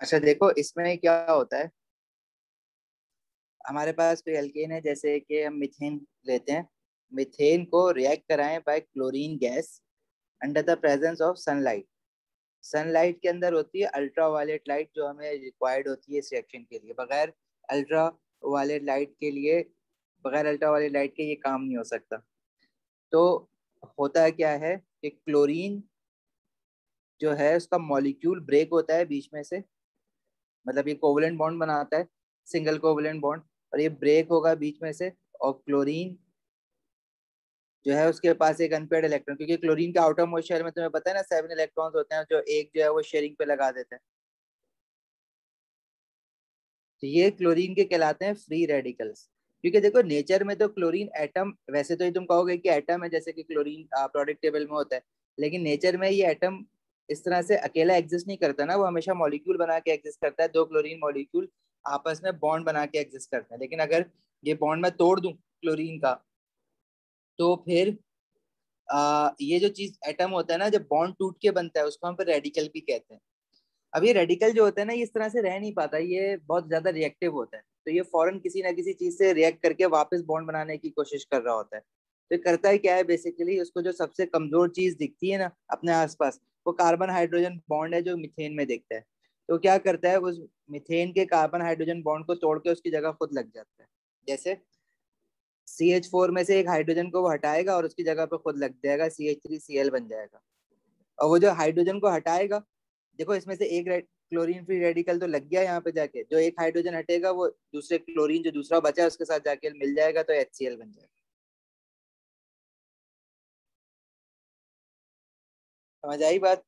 अच्छा देखो, इसमें क्या होता है। हमारे पास कोई एल्केन है, जैसे कि हम मीथेन लेते हैं। मीथेन को रिएक्ट कराएं by chlorine gas under the presence of sunlight. Sunlight के अंदर होती है अल्ट्रा वायलेट लाइट, जो हमें रिक्वायर्ड होती है इस रिएक्शन के लिए। अल्ट्रा वायलेट लाइट के लिए बगैर अल्ट्रा वायलेट लाइट के ये काम नहीं हो सकता। तो होता है क्या है कि क्लोरीन जो है उसका मॉलिक्यूल ब्रेक होता है बीच में से। मतलब ये कोवलेंट बॉन्ड बनाता है, सिंगल कोवलेंट बॉन्ड, और ये ब्रेक होगा बीच में से। और क्लोरीन जो है उसके पास एक अनपेयर्ड इलेक्ट्रॉन, क्योंकि क्लोरीन के आउटर मोस्ट शेल में तुम्हें पता है ना 7 इलेक्ट्रॉन्स होते हैं, जो एक जो है वो शेयरिंग पे लगा देते हैं। तो ये क्लोरीन के कहलाते हैं फ्री रेडिकल्स। क्योंकि देखो नेचर में तो क्लोरीन एटम, वैसे तो ये तुम कहोगे कि एटम है, जैसे कि क्लोरीन प्रोडक्ट टेबल में होता है, लेकिन नेचर में ये एटम इस तरह से अकेला एग्जिस्ट नहीं करता ना, वो हमेशा मॉलिक्यूल बना के एग्जिस्ट करता है। दो क्लोरीन मॉलिक्यूल आपस में बॉन्ड बना के एग्जिस्ट करते हैं। लेकिन अगर ये बॉन्ड मैं तोड़ दूं क्लोरीन का, तो फिर ये जो चीज एटम होता है ना, जब बॉन्ड टूट के बनता है, उसको हम फिर रेडिकल भी कहते हैं। अब ये रेडिकल जो होता है ना, ये इस तरह से रह नहीं पाता, ये बहुत ज्यादा रिएक्टिव होता है। तो ये फौरन किसी ना किसी चीज से रिएक्ट करके वापस बॉन्ड बनाने की कोशिश कर रहा होता है। तो ये करता है क्या है, बेसिकली उसको जो सबसे कमजोर चीज दिखती है ना अपने आसपास, वो कार्बन हाइड्रोजन बॉन्ड है जो मिथेन में दिखता है। तो क्या करता है, उस मिथेन के कार्बन हाइड्रोजन बॉन्ड को तोड़ के उसकी जगह खुद लग जाता है। जैसे CH4 में से एक हाइड्रोजन को वो हटाएगा और उसकी जगह पे खुद लग जाएगा, CH3Cl बन जाएगा। और वो जो हाइड्रोजन को हटाएगा, देखो इसमें से एक क्लोरीन फ्री रेडिकल तो लग गया यहाँ पे जाके, जो एक हाइड्रोजन हटेगा वो दूसरे क्लोरीन जो दूसरा बचा है उसके साथ जाके मिल जाएगा, तो HCl बन जाएगा। समझ आई बात।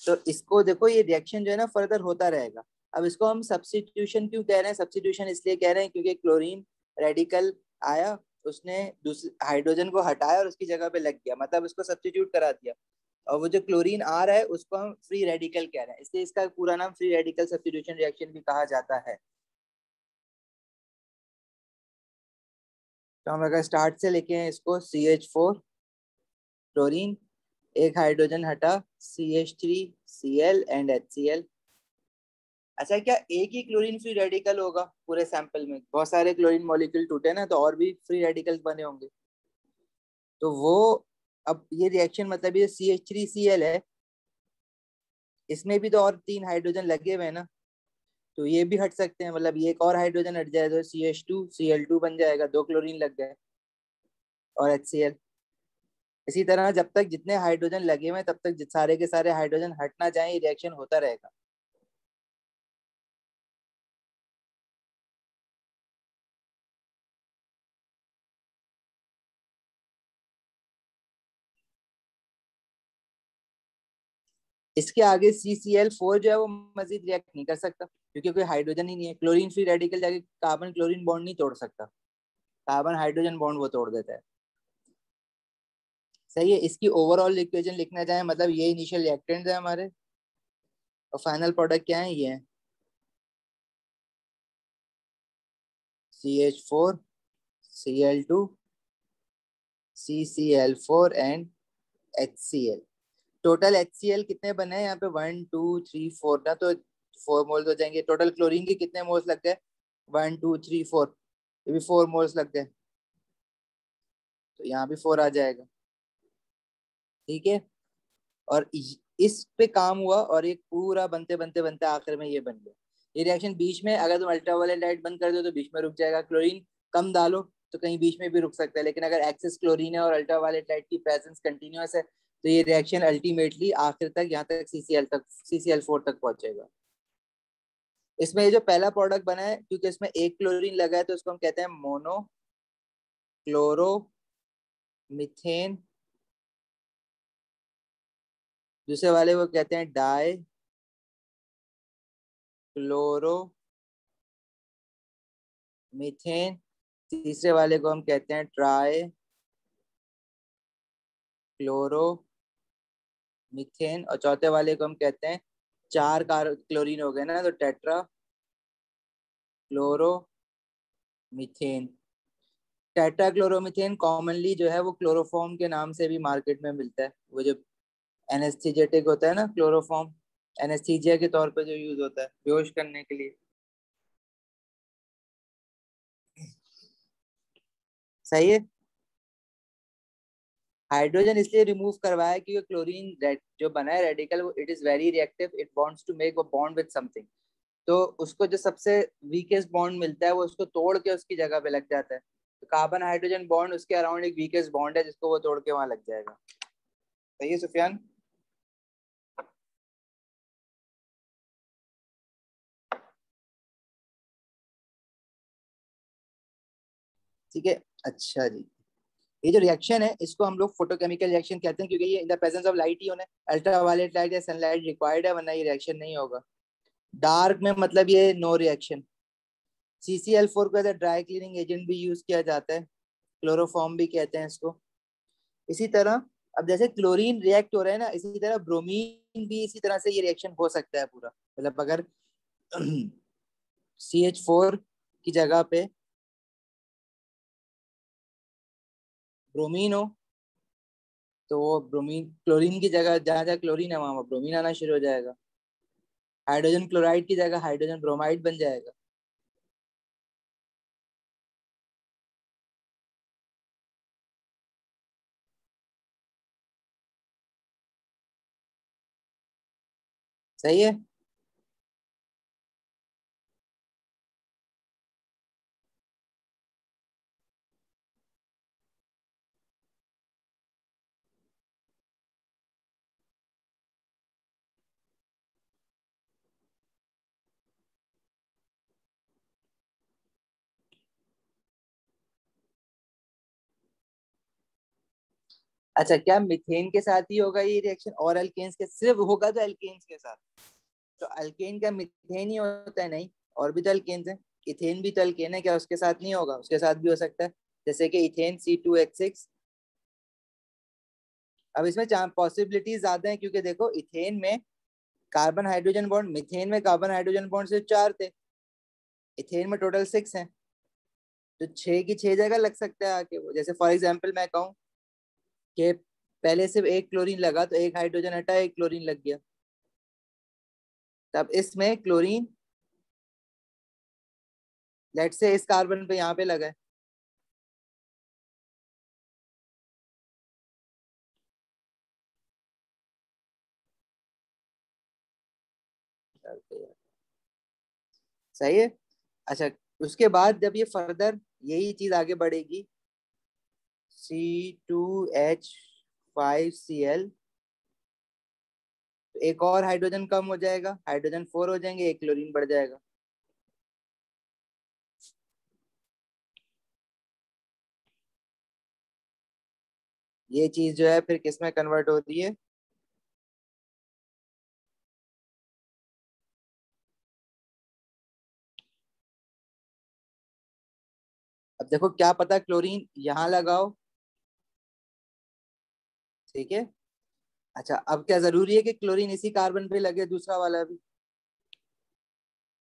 तो इसको देखो, ये रिएक्शन जो है ना फर्दर होता रहेगा। अब इसको हम सब्स्टिट्यूशन क्यों कह रहे हैं? सब्स्टिट्यूशन इसलिए कह रहे हैं क्योंकि क्लोरीन रेडिकल आया, उसने दूसरे हाइड्रोजन को हटाया और उसकी जगह पे लग गया, मतलब उसको सब्स्टिट्यूट करा दिया। और वो जो क्लोरीन आ रहा है उसको हम फ्री रेडिकल कह रहे हैं, इसलिए इसका पूरा नाम फ्री रेडिकल सब्स्टिट्यूशन रिएक्शन भी कहा जाता है। तो हम अगर स्टार्ट से लिखे हैं इसको, CH4 क्लोरीन, एक हाइड्रोजन हटा, CH3Cl एंड HCl। अच्छा, क्या एक ही क्लोरीन फ्री रेडिकल होगा पूरे सैंपल में? बहुत सारे क्लोरीन मॉलिक्यूल टूटे ना, तो और भी फ्री रेडिकल्स बने होंगे। तो वो, अब ये रिएक्शन मतलब ये CH3Cl है, इसमें भी तो और 3 हाइड्रोजन लगे हुए हैं ना, तो ये भी हट सकते हैं। मतलब ये एक और हाइड्रोजन हट जाए तो CH2Cl2 बन जाएगा, 2 क्लोरीन लग गए, और HCl। इसी तरह जब तक जितने हाइड्रोजन लगे हुए हैं तब तक सारे के सारे हाइड्रोजन हट ना जाए, ये रिएक्शन होता रहेगा। इसके आगे CCl4 जो है वो मजीद रिएक्ट नहीं कर सकता, क्योंकि कोई हाइड्रोजन ही नहीं है। क्लोरीन फ्री रेडिकल जाके कार्बन क्लोरीन बॉन्ड नहीं तोड़ सकता, कार्बन हाइड्रोजन बॉन्ड वो तोड़ देता है। सही है। इसकी ओवरऑल इक्वेशन लिखना चाहे, मतलब ये इनिशियल रिएक्टेंट्स है हमारे, और फाइनल प्रोडक्ट क्या है, ये है CH4Cl2 CCl4 and HCl। Total HCl कितने बने हैं यहाँ पे? 1 2 3 4 ना, तो 4 मोल्स हो जाएंगे। टोटल क्लोरीन के कितने मोल्स लग गए? 1 2 3 4, ये भी 4 मोल्स लग गए, तो यहाँ भी 4 आ जाएगा। ठीक है। और इस पे काम हुआ, और एक पूरा बनते बनते बनते आखिर में ये बन गया। ये रिएक्शन बीच में अगर तुम अल्ट्रावायलेट लाइट बंद कर दो तो बीच में रुक जाएगा। क्लोरीन कम डालो तो कहीं बीच में भी रुक सकता है, लेकिन अगर एक्सेस क्लोरीन है और अल्ट्रावायलेट लाइट की प्रेजेंस कंटिन्यूअस है, तो ये रिएक्शन अल्टीमेटली आखिर तक यहाँ तक CCl4 तक पहुंचेगा। इसमें ये जो पहला प्रोडक्ट बना है, क्योंकि इसमें एक क्लोरीन लगा है, तो इसको हम कहते हैं मोनो क्लोरो मिथेन। दूसरे वाले को कहते हैं डाई क्लोरो मीथेन। तीसरे वाले को हम कहते हैं ट्राई क्लोरो मीथेन। और चौथे वाले को हम कहते हैं, चार कार क्लोरीन हो गए ना, तो tetra chloro methane. Tetra chloromethane commonly जो है वो क्लोरोफॉर्म के नाम से भी मार्केट में मिलता है। वो जो एनेस्थेटिक होता है ना, क्लोरोफॉर्म, एनेस्थीजिया के तौर पे जो यूज होता है बेहोश करने के लिए। सही है। हाइड्रोजन इसलिए रिमूव करवाया क्योंकि क्लोरीन जो बना है रेडिकल, वो it is very reactive, it wants to make a bond with something. तो उसको जो सबसे वीकेस्ट बॉन्ड मिलता है वो उसको तोड़ के उसकी जगह पे लग जाता है। तो कार्बन हाइड्रोजन बॉन्ड उसके अराउंड एक वीकेस्ट बॉन्ड है जिसको वो तोड़ के वहां लग जाएगा। सही है सुफियान। ठीक है। अच्छा जी, ये जो रिएक्शन है इसको हम लोग फोटोकेमिकल रिएक्शन कहते हैं, क्योंकि ये in the presence of light ही होना है। अल्ट्रावायलेट लाइट या सनलाइट रिक्वायर्ड है, वरना ये रिएक्शन नहीं होगा। डार्क में मतलब ये नो रिएक्शन। CCl4 को as a dry cleaning agent भी यूज किया जाता है, क्लोरोफॉर्म भी कहते हैं इसको। इसी तरह अब जैसे क्लोरीन रिएक्ट हो रहा है ना, इसी तरह ब्रोमीन भी इसी तरह से ये रिएक्शन हो सकता है पूरा। मतलब अगर CH4 की जगह पे ब्रोमीन हो, तो वो ब्रोमीन क्लोरीन की जगह, जहां जहां क्लोरीन है वहां ब्रोमीन आना शुरू हो जाएगा। हाइड्रोजन क्लोराइड की जगह हाइड्रोजन ब्रोमाइड बन जाएगा। सही है। अच्छा, क्या मीथेन के साथ ही होगा ये रिएक्शन और अल्केन्स के? सिर्फ होगा तो अल्केन्स के साथ। तो अल्केन का मीथेन ही होता है? नहीं, और भी तो अल्केन्स हैं। इथेन भी तो अल्केन है, क्या उसके साथ नहीं होगा? उसके साथ भी हो सकता है, जैसे कि इथेन C2H6। अब इसमें पॉसिबिलिटीज ज्यादा है, क्योंकि देखो इथेन में कार्बन हाइड्रोजन बॉन्ड, मिथेन में कार्बन हाइड्रोजन बॉन्ड सिर्फ 4 थे, इथेन में टोटल 6 हैं। तो 6 की 6 जगह लग सकता है आके वो। जैसे फॉर एग्जाम्पल मैं कहूँ कि पहले सिर्फ एक क्लोरीन लगा, तो एक हाइड्रोजन हटा, एक क्लोरीन लग गया। तब इसमें क्लोरीन लेट से इस कार्बन पे यहाँ पे लगा है। सही है। अच्छा, उसके बाद जब ये फर्दर यही चीज आगे बढ़ेगी, C2H5Cl, तो एक और हाइड्रोजन कम हो जाएगा, हाइड्रोजन 4 हो जाएंगे, एक क्लोरीन बढ़ जाएगा। ये चीज जो है फिर किस में कन्वर्ट होती है? अब देखो क्या पता क्लोरीन यहाँ लगाओ, ठीक है। अच्छा, अब क्या जरूरी है कि क्लोरीन इसी कार्बन पे लगे, दूसरा वाला भी?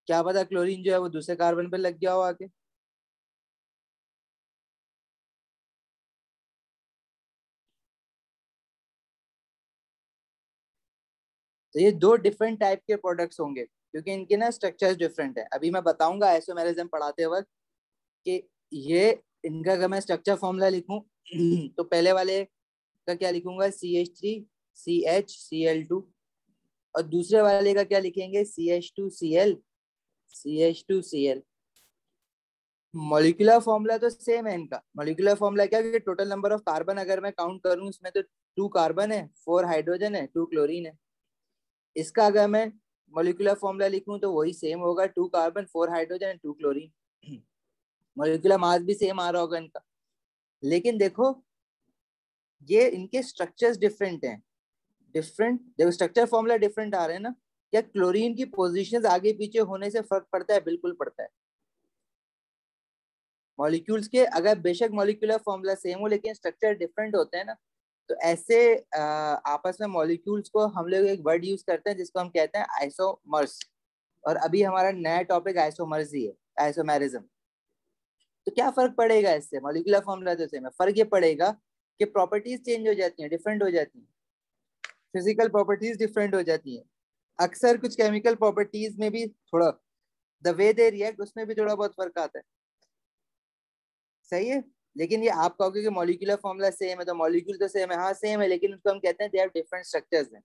क्या पता क्लोरीन जो है वो दूसरे कार्बन पे लग गया हो आके। तो ये दो डिफरेंट टाइप के प्रोडक्ट्स होंगे, क्योंकि इनके ना स्ट्रक्चर्स डिफरेंट है। अभी मैं बताऊंगा आइसोमेरिज्म पढ़ाते वक्त कि ये इनका अगर मैं स्ट्रक्चर फॉर्मूला लिखूं तो पहले वाले का क्या लिखूंगा? CH3CHCl2। और दूसरे वाले का क्या लिखेंगे? CH2Cl। मॉलिक्यूलर फॉर्मूला तो सेम है इनका। मॉलिक्यूलर फॉर्मूला क्या है कि टोटल नंबर ऑफ कार्बन अगर मैं काउंट करूं, इसमें तो 2 कार्बन है, 4 हाइड्रोजन है, 2 क्लोरीन है। इसका अगर मैं मॉलिक्यूलर फॉर्मूला लिखूं तो वही सेम होगा, 2 carbon, 4 hydrogen, 2 chlorine. Molecular mass भी सेम आ रहा होगा इनका। लेकिन देखो ये इनके स्ट्रक्चर्स डिफरेंट हैं। डिफरेंट देखो, स्ट्रक्चर फॉर्मूला डिफरेंट आ रहे हैं ना। क्या क्लोरीन की पोजीशंस आगे पीछे होने से फर्क पड़ता है? बिल्कुल पड़ता है। मॉलिक्यूल्स के अगर बेशक मॉलिक्यूलर फॉर्मूला सेम हो, लेकिन स्ट्रक्चर डिफरेंट होते हैं ना, तो ऐसे आपस में मॉलिक्यूल्स को हम लोग एक वर्ड यूज करते हैं जिसको हम कहते हैं आइसोमर्स। और अभी हमारा नया टॉपिक आइसोमर्स ही है, आइसोमेरिज्म। तो क्या फर्क पड़ेगा इससे? मॉलिक्यूलर फॉर्मूला तो सेम है, फर्क ये पड़ेगा कि प्रॉपर्टीज चेंज हो जाती हैं, डिफरेंट हो जाती हैं, फिजिकल प्रॉपर्टीज डिफरेंट हो जाती हैं। अक्सर कुछ केमिकल प्रॉपर्टीज में भी थोड़ा द वे दे रिएक्ट उसमें भी थोड़ा बहुत फर्क आता है, सही है। लेकिन ये आप कहोगे कि मॉलिक्यूलर फॉर्मूला सेम है, तो मॉलिक्यूल तो सेम है, हाँ सेम है, लेकिन उसको हम कहते हैं दे हैव डिफरेंट स्ट्रक्चर्स हैं।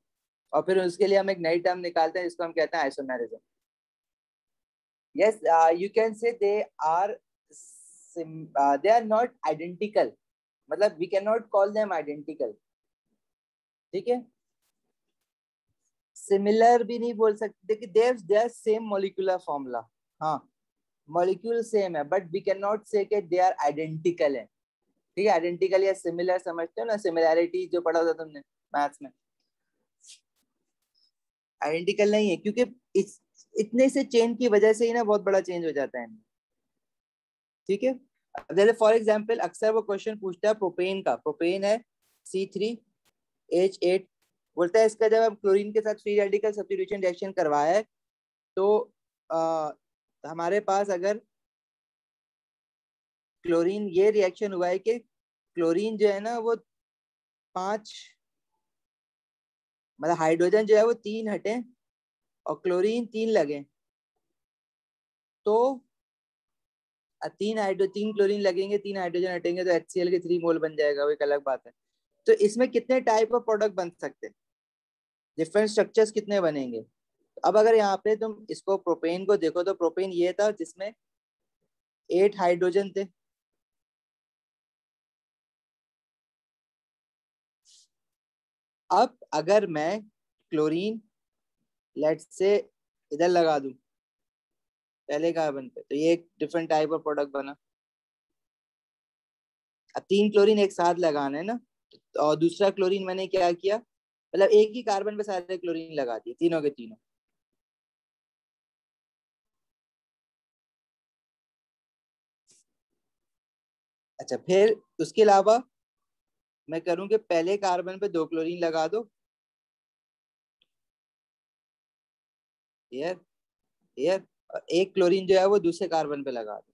और फिर उसके लिए हम एक नई टर्म निकालते हैं जिसको हम कहते हैं isomerism. Yes, you can say are they are not identical, मतलब we can not call them identical, ठीक है। सिमिलर भी नहीं बोल सकते कि they are same molecular formula, हाँ मॉलिक्यूल सेम है, but we can not say कि दे आर आइडेंटिकल है, ठीक है। आइडेंटिकल या सिमिलर समझते हो ना, सिमिलैरिटी जो पढ़ा था तुमने मैथ्स में, आइडेंटिकल नहीं है, क्योंकि इस इतने से चेंज की वजह से ही ना बहुत बड़ा चेंज हो जाता है, ठीक है। जैसे फॉर एग्जांपल अक्सर वो क्वेश्चन पूछता है प्रोपेन का, प्रोपेन है C3H8, बोलता है इसका जब हम क्लोरीन के साथ फ्री रेडिकल सब्स्टिट्यूशन रिएक्शन करवाया है तो हमारे पास अगर क्लोरीन, ये रिएक्शन हुआ है कि क्लोरीन जो है ना वो 5, मतलब हाइड्रोजन जो है वो 3 हटे और क्लोरीन 3 लगे, तो 3 क्लोरीन लगेंगे, 3 हाइड्रोजन हटेंगे, तो HCl के 3 मोल बन जाएगा, वो एक अलग बात है। तो इसमें कितने टाइप ऑफ प्रोडक्ट बन सकते हैं, डिफरेंट स्ट्रक्चर्स कितने बनेंगे। अब अगर यहाँ पे तुम इसको प्रोपेन को देखो, तो प्रोपेन ये था जिसमें 8 हाइड्रोजन थे, अब अगर मैं क्लोरीन लेट से इधर लगा दूं पहले कार्बन पे, तो ये एक डिफरेंट टाइप ऑफ प्रोडक्ट बना। अब 3 क्लोरीन एक साथ लगाना है ना, और दूसरा क्लोरीन मैंने क्या किया, मतलब एक ही कार्बन पे सारे क्लोरीन लगा दिए, तीनों के तीनों। अच्छा, फिर उसके अलावा मैं करूं कि पहले कार्बन पे 2 क्लोरीन लगा दो, एयर एयर, और एक क्लोरीन जो है वो दूसरे कार्बन पे लगा दो,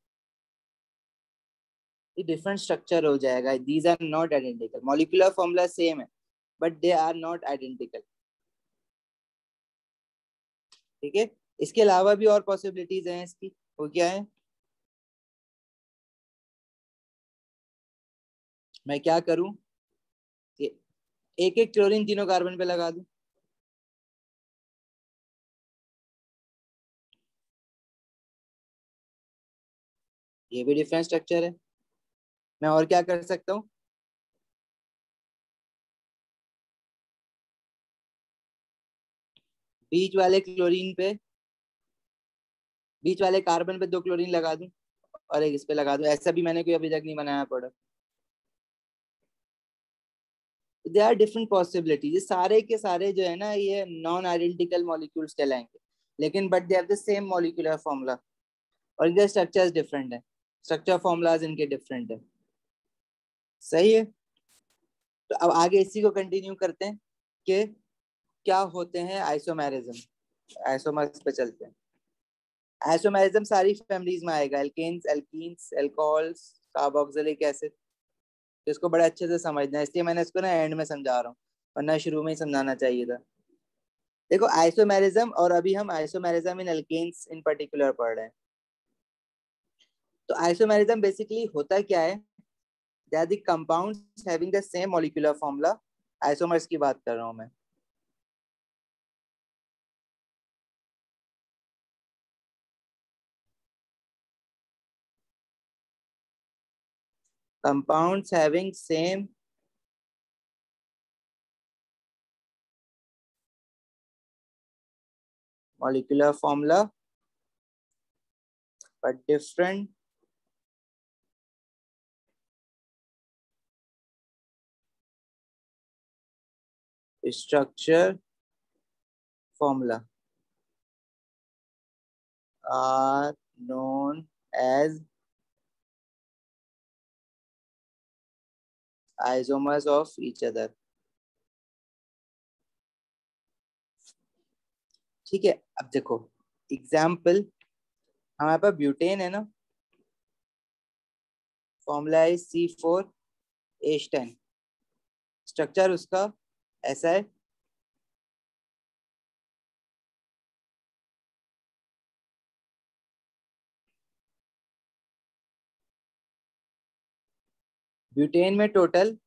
ये डिफरेंट स्ट्रक्चर हो जाएगा। These are not identical, molecular formula same है but they are not identical, ठीक है। इसके अलावा भी और पॉसिबिलिटीज हैं इसकी, वो क्या है, मैं क्या करूं कि एक एक क्लोरीन तीनों कार्बन पे लगा दूं, ये भी डिफरेंट स्ट्रक्चर है। मैं और क्या कर सकता हूँ, बीच वाले क्लोरीन पे, बीच वाले कार्बन पे 2 क्लोरीन लगा दूं और एक इस पे लगा दूं, ऐसा भी मैंने कोई अभी तक नहीं बनाया product. They are different possibilities, ये सारे के सारे जो है ना ये नॉन आइडेंटिकल मॉलिक्यूल्स कहलाएंगे, लेकिन but they have the same molecular formula और इनके स्ट्रक्चर्स डिफरेंट है, स्ट्रक्चर फॉर्मूलाज इनके डिफरेंट है, सही है। तो अब आगे इसी को कंटिन्यू करते हैं कि क्या होते हैं आइसोमेरिज्म, आइसोमर्स पे चलते हैं। आइसोमेरिज्म सारी फैमिलीज में आएगा, alkanes, alkenes, alcohols, carboxylic acid, तो इसको बड़े अच्छे से समझना है, इसलिए मैंने इसको ना एंड में समझा रहा हूँ, वरना शुरू में ही समझाना चाहिए था। देखो आइसोमेरिज्म, और अभी हम isomerism in alkanes in particular पढ़ रहे हैं। तो आइसोमेरिज्म बेसिकली होता क्या है, they are the compounds having the same molecular formula, isomers की बात कर रहा हूँ मैं। Compounds having same molecular formula but different structure formula are known as isomers of each other, ठीक है। अब देखो एग्जाम्पल, हमारे पास ब्यूटेन है ना, फॉर्मूला है C4H10, स्ट्रक्चर उसका ऐसा है, ब्यूटेन में टोटल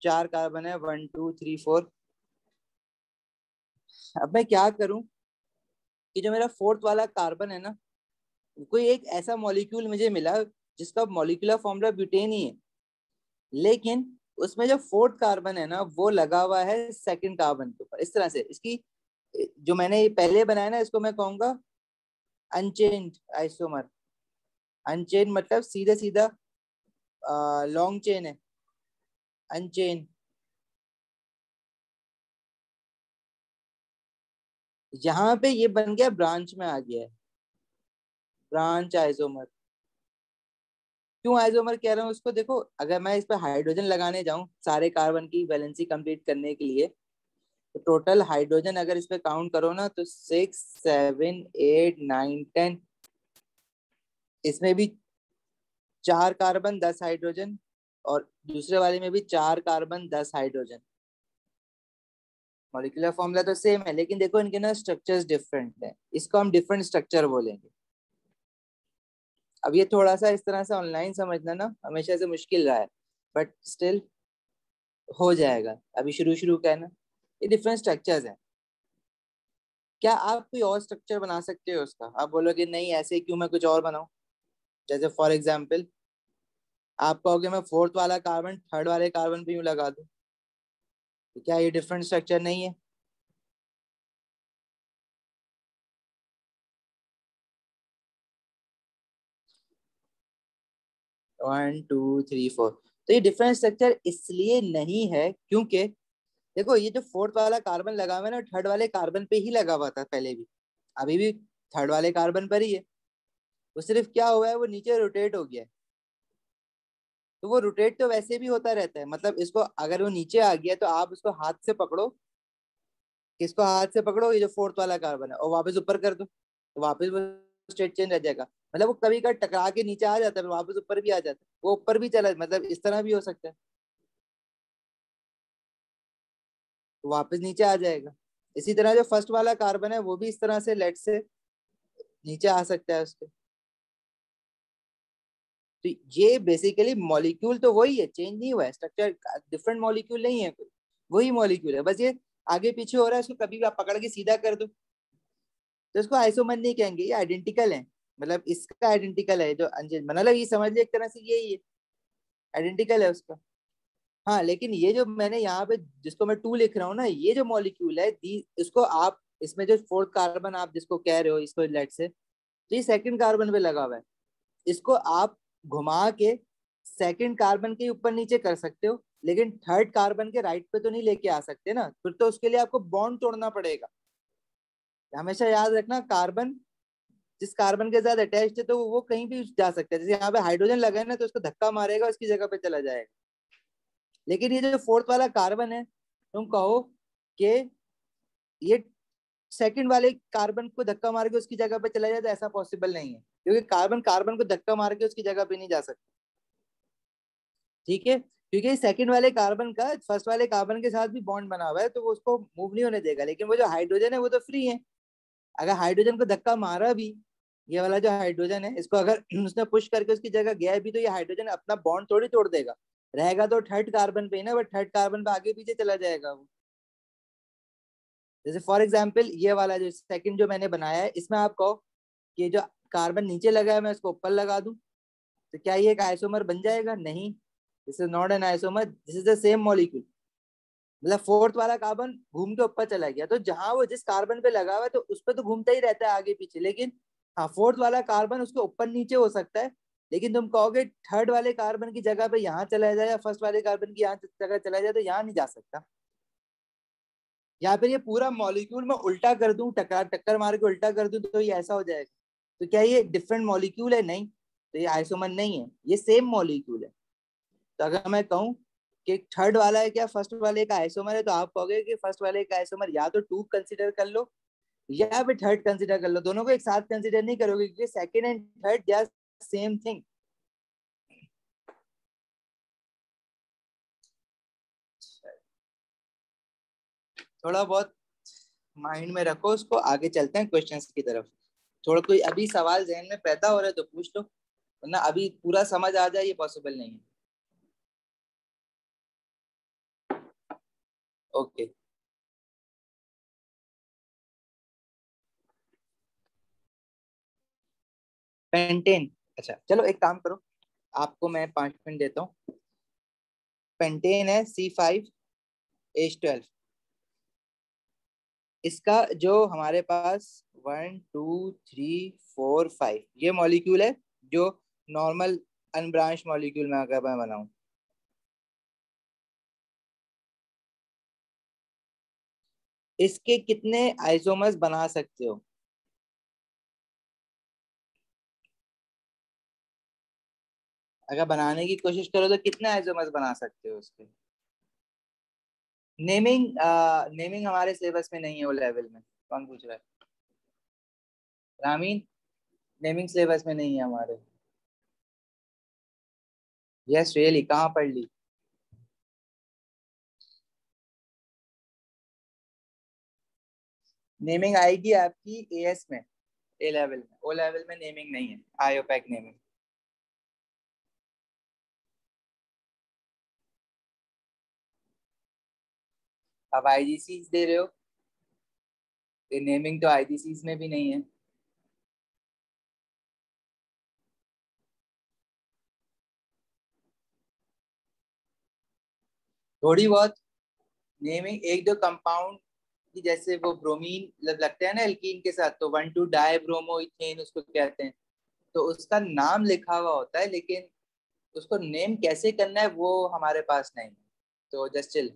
4 कार्बन है, 1 2 3 4। अब मैं क्या करूं कि जो मेरा फोर्थ वाला कार्बन है ना, कोई एक ऐसा मॉलिक्यूल मुझे मिला जिसका मॉलिक्यूलर फॉर्मूला ब्यूटेन ही है, लेकिन उसमें जो फोर्थ कार्बन है ना वो लगा हुआ है सेकंड कार्बन के ऊपर। इस तरह से इसकी जो मैंने ये पहले बनाया ना, इसको मैं कहूंगा अनचेन्ड आइसोमर। अनचेन मतलब सीधा सीधा लॉन्ग चेन है, अनचेन। यहाँ पे ये बन गया, ब्रांच में आ गया है, ब्रांच आइसोमर। क्यों आइसोमर कह रहा हूँ उसको, देखो अगर मैं इस पे हाइड्रोजन लगाने जाऊं सारे कार्बन की वैलेंसी कंप्लीट करने के लिए, तो टोटल हाइड्रोजन अगर इस पे काउंट करो ना तो 6 7 8 9 10, इसमें भी 4 कार्बन 10 हाइड्रोजन, और दूसरे वाले में भी 4 कार्बन 10 हाइड्रोजन। मॉलिक्यूलर फॉर्मूला तो सेम है, लेकिन देखो इनके ना स्ट्रक्चर्स डिफरेंट है, इसको हम डिफरेंट स्ट्रक्चर बोलेंगे। अब ये थोड़ा सा इस तरह से ऑनलाइन समझना ना हमेशा से मुश्किल रहा है, बट स्टिल हो जाएगा, अभी शुरू शुरू का है ना। ये डिफरेंट स्ट्रक्चर्स हैं। क्या आप कोई और स्ट्रक्चर बना सकते हो उसका? आप बोलोगे नहीं ऐसे क्यों, मैं कुछ और बनाऊं। जैसे फॉर एग्जाम्पल आप कहोगे मैं फोर्थ वाला कार्बन थर्ड वाले कार्बन पे यूं लगा दूं, तो क्या ये डिफरेंट स्ट्रक्चर नहीं है? 1 2 3 4। तो ये डिफरेंट स्ट्रक्चर इसलिए नहीं है क्योंकि देखो ये जो फोर्थ वाला कार्बन लगा हुआ है ना, थर्ड वाले कार्बन पे ही लगा हुआ था पहले भी, अभी भी थर्ड वाले कार्बन पर ही है। वो सिर्फ क्या हुआ है, वो नीचे रोटेट हो गया है। तो वो रोटेट तो वैसे भी होता रहता है, मतलब इसको अगर वो नीचे आ गया तो आप उसको हाथ से पकड़ो, किसको हाथ से पकड़ो, ये जो फोर्थ वाला कार्बन है, और वापस ऊपर कर दो तो वापस वो स्टेट चेंज रह जाएगा। मतलब वो कभी कभी टकरा के नीचे आ जाता है, वापस ऊपर भी आ जाता है, वो ऊपर भी चला, मतलब इस तरह भी हो सकता है, तो वापस नीचे आ जाएगा। इसी तरह जो फर्स्ट वाला कार्बन है वो भी इस तरह से लेट से नीचे आ सकता है उसके। तो ये बेसिकली मॉलिक्यूल तो वही है, चेंज नहीं हुआ है स्ट्रक्चर, डिफरेंट मॉलिक्यूल नहीं है कोई, वही मॉलिक्यूल है, बस ये आगे पीछे हो रहा है। इसको कभी भी आप पकड़ के सीधा कर दो तो इसको आइसोमर नहीं कहेंगे, ये आइडेंटिकल है। मतलब इसका आइडेंटिकल है जो अंजन, मतलब ये समझ लिया एक तरह से यही है, आइडेंटिकल है उसका। हाँ लेकिन ये जो मैंने यहाँ पे जिसको मैं टू लिख रहा हूँ ना, ये जो मॉलिक्यूल है इसको आप इसमें जो फोर्थ कार्बन आप जिसको कह रहे हो इसको लेट से, तो ये सेकंड कार्बन पे लगा हुआ है। इसको आप घुमा के सेकंड कार्बन के ऊपर नीचे कर सकते हो, लेकिन थर्ड कार्बन के राइट पे तो नहीं लेके आ सकते ना, फिर तो उसके लिए आपको बॉन्ड तोड़ना पड़ेगा। हमेशा याद रखना, कार्बन जिस कार्बन के साथ अटैच्ड है तो वो कहीं भी जा सकता है। जैसे यहाँ पे हाइड्रोजन लगा है ना, तो उसको धक्का मारेगा उसकी जगह पे चला जाएगा। लेकिन ये जो फोर्थ वाला कार्बन है, तुम कहो कि ये सेकंड वाले कार्बन को धक्का मार के उसकी जगह पे चला जाए, तो ऐसा पॉसिबल नहीं है, क्योंकि कार्बन कार्बन को धक्का मार के उसकी जगह पे नहीं जा सकता। ठीक है, क्योंकि सेकंड वाले कार्बन का फर्स्ट वाले कार्बन के साथ भी बॉन्ड बना हुआ है, तो वो उसको मूव नहीं होने देगा। लेकिन वो जो हाइड्रोजन है वो तो फ्री है, अगर हाइड्रोजन को धक्का मारा भी, ये वाला जो हाइड्रोजन है इसको अगर उसने पुश करके उसकी जगह गया भी, तो ये हाइड्रोजन अपना बॉन्ड थोड़ी तोड़ देगा, रहेगा तो थर्ड कार्बन पे ही ना, बट थर्ड कार्बन पे आगे पीछे चला जाएगा वो। जैसे फॉर एग्जाम्पल ये वाला जो सेकंड जो मैंने बनाया है, इसमें आप कहो कि जो कार्बन नीचे लगा है मैं उसको ऊपर लगा दूं, तो क्या ये एक आइसोमर बन जाएगा? नहीं, this is not an isomer, this is the same molecule. मतलब फोर्थ वाला कार्बन घूम के ऊपर चला गया, तो जहां वो जिस कार्बन पे लगा हुआ है तो उस पर तो घूमता ही रहता है आगे पीछे, लेकिन हाँ फोर्थ वाला कार्बन उसके ऊपर नीचे हो सकता है। लेकिन तुम कहोगे थर्ड वाले कार्बन की जगह पे यहाँ चला जाए या फर्स्ट वाले कार्बन की यहाँ जगह चला जाए, तो यहाँ नहीं जा सकता। या फिर ये पूरा मॉलिक्यूल मैं उल्टा कर दूं, टक्कर टक्कर मार के उल्टा कर दूं, तो ये ऐसा हो जाएगा। तो क्या ये डिफरेंट मॉलिक्यूल है? नहीं, तो ये आइसोमर नहीं है, ये सेम मॉलिक्यूल है। तो अगर मैं कहूँ कि थर्ड वाला है क्या फर्स्ट वाले का आइसोमर है, तो आप कहोगे कि फर्स्ट वाले का आइसोमर या तो टू कंसिडर कर लो या फिर थर्ड कंसिडर कर लो, दोनों को एक साथ कंसिडर नहीं करोगे क्योंकि second and third they are same thing. थोड़ा बहुत माइंड में रखो उसको, आगे चलते हैं क्वेश्चंस की तरफ। थोड़ा कोई अभी सवाल जहन में पैदा हो रहा है तो पूछ लो, वरना अभी पूरा समझ आ जाए ये पॉसिबल नहीं है। Okay, pentane. अच्छा चलो एक काम करो, आपको मैं 5 मिनट देता हूँ। पेंटेन है C5H12। इसका जो हमारे पास 1 2 3 4 5 ये मॉलिक्यूल है, जो नॉर्मल अनब्रांच मॉलिक्यूल में अगर मैं बनाऊं, इसके कितने आइसोमर्स बना सकते हो? अगर बनाने की कोशिश करो तो कितने आइसोमर्स बना सकते हो उसके? नेमिंग, नेमिंग हमारे सिलेबस में नहीं है वो लेवल में। कौन पूछ रहा है? रामीन, नेमिंग सिलेबस में नहीं है हमारे। यस रियली, कहाँ पढ़ ली? नेमिंग आएगी आपकी एएस में, ए लेवल में। ओ लेवल में नेमिंग नहीं है, आयोपैक नेमिंग। अब आईजीसी दे रहे हो, ये नेमिंग तो आईजीसी में भी नहीं है। थोड़ी बहुत नेमिंग, एक दो कंपाउंड की, जैसे वो ब्रोमीन लगता है ना एल्कीन के साथ, तो 1 2 डाई ब्रोमो इथेन उसको कहते हैं, तो उसका नाम लिखा हुआ होता है, लेकिन उसको नेम कैसे करना है वो हमारे पास नहीं है। तो जस्ट चिल।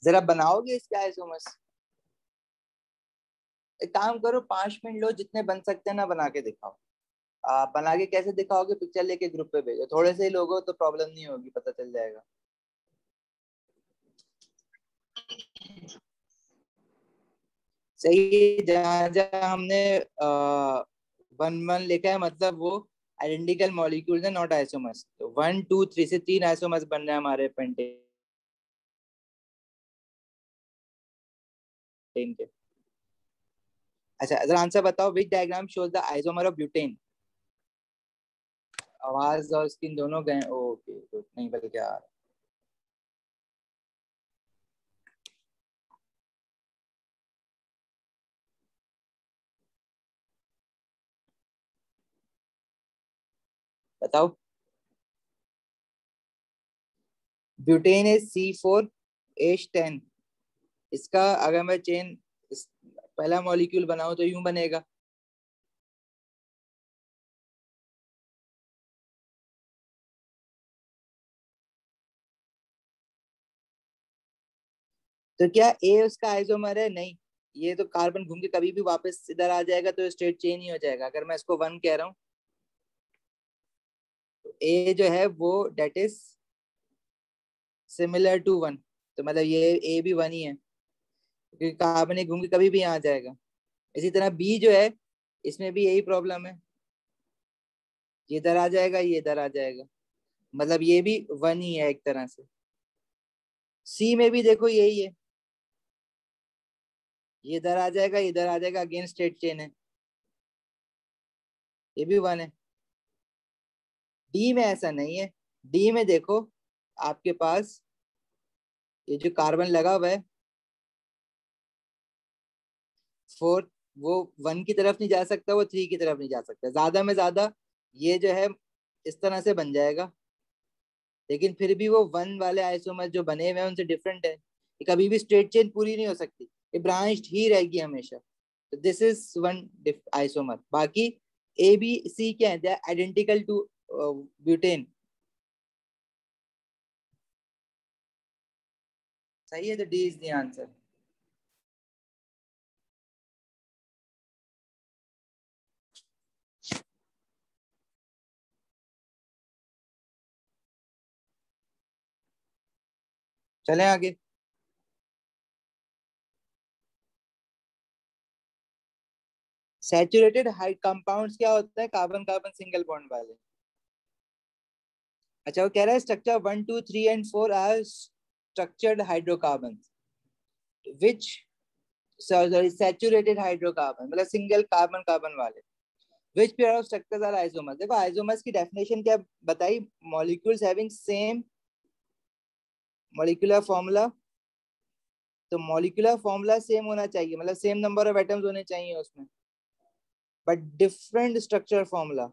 जरा बनाओगे इसके आइसोमर्स? एक काम करो, 5 मिनट लो, जितने बन सकते हैं ना बना के दिखाओ। बना के कैसे दिखाओगे? पिक्चर लेके ग्रुप पे भेजो, थोड़े से ही लोग हो तो प्रॉब्लम नहीं होगी, पता चल जाएगा। सही है, जहाँ जहाँ हमने 1 1 लिखा है, मतलब वो आइडेंटिकल मॉलिक्यूल्स है, नॉट आइसोमर्स। तो 1 2 3 से 3 आइसोमर्स बन रहे हैं हमारे पेंटेन के। अच्छा जरा आंसर बताओ, which diagram shows the isomer of butane? आवाज और स्किन दोनों गए, ओके तो नहीं बल्कि यार। बताओ। Butane is C4H10। इसका अगर मैं चेन पहला मॉलिक्यूल बनाऊं तो यूं बनेगा। तो क्या ए उसका आइसोमर है? नहीं, ये तो कार्बन घूम के कभी भी वापस इधर आ जाएगा, तो स्टेट चेंज ही हो जाएगा। अगर मैं इसको 1 कह रहा हूँ, तो ए जो है वो डेट इज सिमिलर टू 1, तो मतलब ये ए भी 1 ही है, क्योंकि कार्बन एक घूम के कभी भी यहाँ आ जाएगा। इसी तरह बी जो है, इसमें भी यही प्रॉब्लम है, ये इधर आ जाएगा, ये इधर आ जाएगा, मतलब ये भी 1 ही है एक तरह से। सी में भी देखो यही है, ये इधर आ जाएगा, इधर आ जाएगा, अगेन स्ट्रेट चेन है, ये भी 1 है। डी में ऐसा नहीं है। डी में देखो, आपके पास ये जो कार्बन लगा हुआ है 4, वो 1 की तरफ नहीं जा सकता, वो 3 की तरफ नहीं जा सकता, ज्यादा में ज्यादा ये जो है इस तरह से बन जाएगा, लेकिन फिर भी वो 1 वाले आइसोमर जो बने हुए हैं उनसे डिफरेंट है, ये कभी भी स्ट्रेट चेन पूरी नहीं हो सकती, ये ब्रांच्ड ही रहेगी हमेशा। तो दिस इज 1 आइसोमर। बाकी ए बी सी क्या है? They are identical to butane. सही है, तो डी इज द आंसर। चलें आगे। सैचुरेटेड हाइड कंपाउंड्स क्या होता है? कार्बन कार्बन सिंगल बॉन्ड वाले। अच्छा वो कह रहा है structure 1 2 3 and 4 are structured hydrocarbon, which sorry saturated hydrocarbon मतलब सिंगल कार्बन कार्बन वाले। Which pair of structures are isomers? देखो आइसोमर्स की डेफिनेशन क्या बताई, molecules having same molecular formula. तो मॉलिक्यूलर फॉर्मूला सेम होना चाहिए, मतलब सेम नंबर ऑफ एटम्स होने चाहिए उसमें, बट डिफरेंट स्ट्रक्चर फॉर्मूला।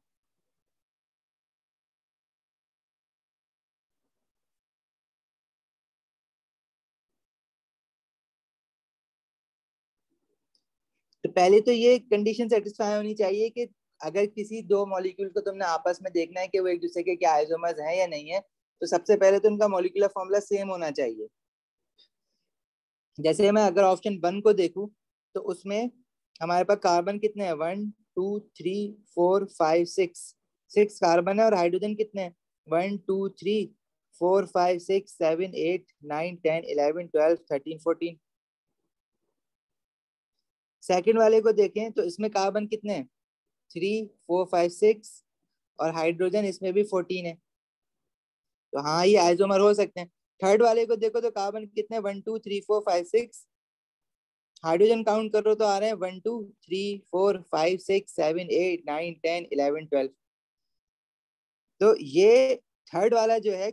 तो पहले तो ये कंडीशन सेटिस्फाई होनी चाहिए कि अगर किसी दो मॉलिक्यूल को तुमने आपस में देखना है कि वो एक दूसरे के क्या आइसोमर्स हैं या नहीं है, तो सबसे पहले तो उनका मॉलिक्यूलर फॉर्मूला सेम होना चाहिए। जैसे मैं अगर ऑप्शन 1 को देखूं तो उसमें हमारे पास कार्बन कितने हैं, 1 2 3 4 5 6, 6 कार्बन है, और हाइड्रोजन कितने हैं, 1 2 3 4 5 6 7 8 9 10 11 12 13 14। सेकंड वाले को देखें तो इसमें कार्बन कितने हैं, 3 4 5 6, और हाइड्रोजन इसमें भी 14 है, तो हाँ ये आइसोमर हो सकते हैं। थर्ड वाले को देखो तो कार्बन कितने, 1 2 3 4 5 6, हाइड्रोजन काउंट करो तो आ रहे हैं 1 2 3 4 5 6 7 8 9 10 11 12। तो ये थर्ड वाला जो है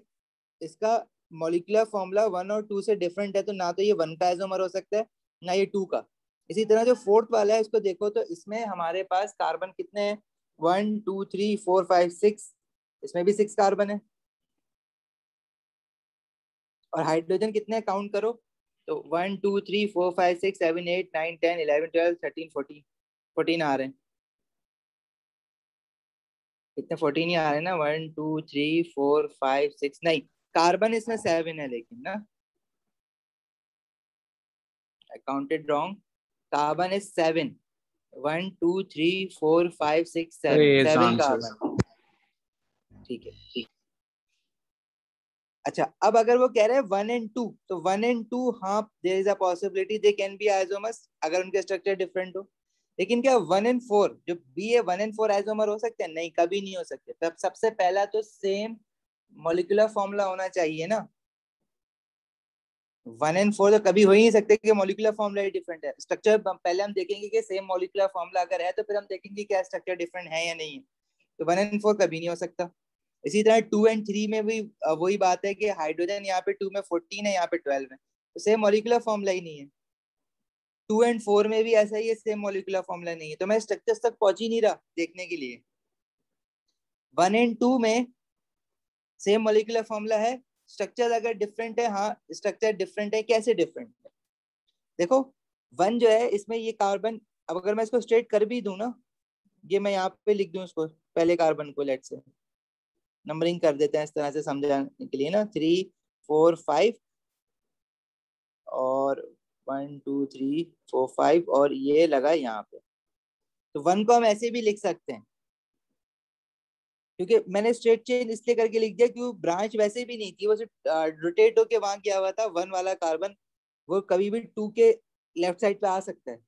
इसका मॉलिक्यूलर फॉर्मूला 1 और 2 से डिफरेंट है, तो ना तो ये 1 का आइसोमर हो सकता है ना ये 2 का। इसी तरह जो फोर्थ वाला है इसको देखो तो इसमें हमारे पास कार्बन कितने हैं, 1 2 3 4 5 6, इसमें भी 6 कार्बन है, और हाइड्रोजन कितने काउंट करो तो 1 2 3 4 5 6 7 8 9 10 11 12 13 14, 14 आ रहे हैं, कितने 14 ही आ रहे हैं ना, 1 2 3 4 5 6, नहीं कार्बन इसमें 7 है लेकिन ना, आई counted wrong, carbon is 7, 1 2 3 4 5 6 So 7, A is the 7 answer. Carbon. ठीक है ठीक। अच्छा अब अगर वो कह रहे हैं 1 and 2, तो 1 and 2 हाँ there is a possibility they can be isomers अगर उनके स्ट्रक्चर डिफरेंट हो। लेकिन क्या 1 and 4 जो बी है, 1 and 4 आइसोमर हो सकते हैं? नहीं, कभी नहीं हो सकते। तब सबसे पहला तो सेम मॉलिक्यूलर फॉर्मूला होना चाहिए ना, 1 and 4 तो कभी हो ही नहीं सकते कि मॉलिक्यूलर फॉर्मूला ही डिफरेंट है। स्ट्रक्चर पहले हम देखेंगे कि सेम मॉलिक्यूलर फॉर्मूला अगर है तो फिर हम देखेंगे क्या स्ट्रक्चर डिफरेंट है या नहीं है। तो 1 and 4 कभी नहीं हो सकता। इसी तरह 2 and 3 में भी वही बात है कि हाइड्रोजन यहाँ पे 2 में 14 है, यहाँ पे 12 है, तो सेम मॉलिक्यूलर फॉर्मूला ही नहीं है। 2 and 4 में भी ऐसा ही है, सेम मॉलिक्यूलर फॉर्मूला नहीं है, तो मैं स्ट्रक्चर्स तक पहुंच ही नहीं रहा देखने के लिए। 1 and 2 में सेम मॉलिक्यूलर फॉर्मूला है, स्ट्रक्चर अगर डिफरेंट है, हाँ स्ट्रक्चर डिफरेंट है, कैसे डिफरेंट है देखो। 1 जो है इसमें ये कार्बन, अब अगर मैं इसको स्ट्रेट कर भी दूं ना, ये मैं यहाँ पे लिख दूं इसको, पहले कार्बन को लेट से नंबरिंग कर देते हैं इस तरह से समझाने के लिए ना, 3 4 5 और 1 2 3 4 5, और ये लगा यहाँ पे। तो 1 को हम ऐसे भी लिख सकते हैं, क्योंकि मैंने स्ट्रेट चेन इसलिए करके लिख दिया क्योंकि ब्रांच वैसे भी नहीं थी, वो सिर्फ रोटेट होके वहां किया हुआ था। 1 वाला कार्बन वो कभी भी 2 के लेफ्ट साइड पे आ सकता है।